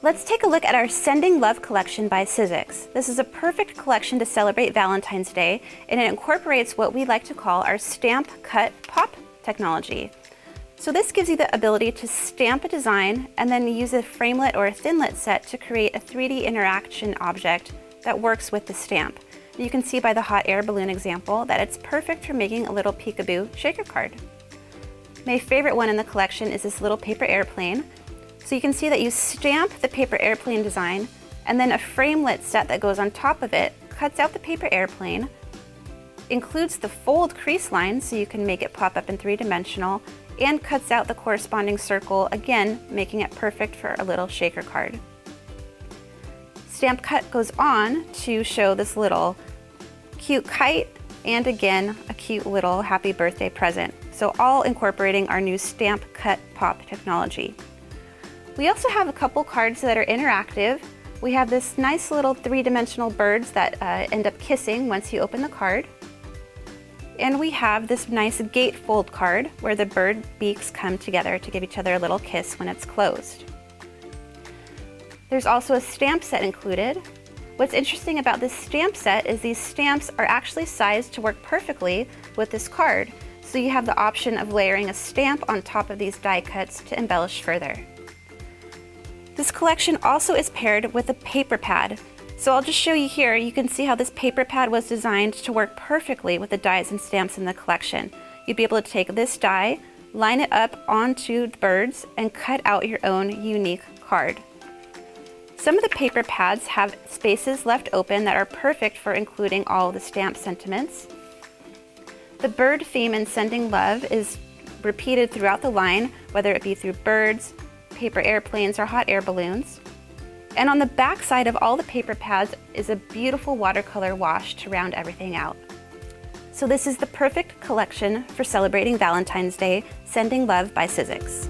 Let's take a look at our Sending Love collection by Sizzix. This is a perfect collection to celebrate Valentine's Day, and it incorporates what we like to call our stamp, cut, pop technology. So this gives you the ability to stamp a design and then use a Framelit or a Thinlit set to create a 3D interaction object that works with the stamp. You can see by the hot air balloon example that it's perfect for making a little peekaboo shaker card. My favorite one in the collection is this little paper airplane. So you can see that you stamp the paper airplane design, and then a Framelit set that goes on top of it cuts out the paper airplane, includes the fold crease line so you can make it pop up in 3-dimensional, and cuts out the corresponding circle, again making it perfect for a little shaker card. Stamp cut goes on to show this little cute kite and again a cute little happy birthday present. So all incorporating our new stamp cut pop technology. We also have a couple cards that are interactive. We have this nice little 3-dimensional birds that end up kissing once you open the card. And we have this nice Gatefold card where the bird beaks come together to give each other a little kiss when it's closed. There's also a stamp set included. What's interesting about this stamp set is these stamps are actually sized to work perfectly with this card. So you have the option of layering a stamp on top of these die cuts to embellish further. This collection also is paired with a paper pad. So I'll just show you here, you can see how this paper pad was designed to work perfectly with the dies and stamps in the collection. You'd be able to take this die, line it up onto the birds, and cut out your own unique card. Some of the paper pads have spaces left open that are perfect for including all the stamp sentiments. The bird theme in Sending Love is repeated throughout the line, whether it be through birds, paper airplanes, or hot air balloons. And on the back side of all the paper pads is a beautiful watercolor wash to round everything out. So this is the perfect collection for celebrating Valentine's Day, Sending Love by Sizzix.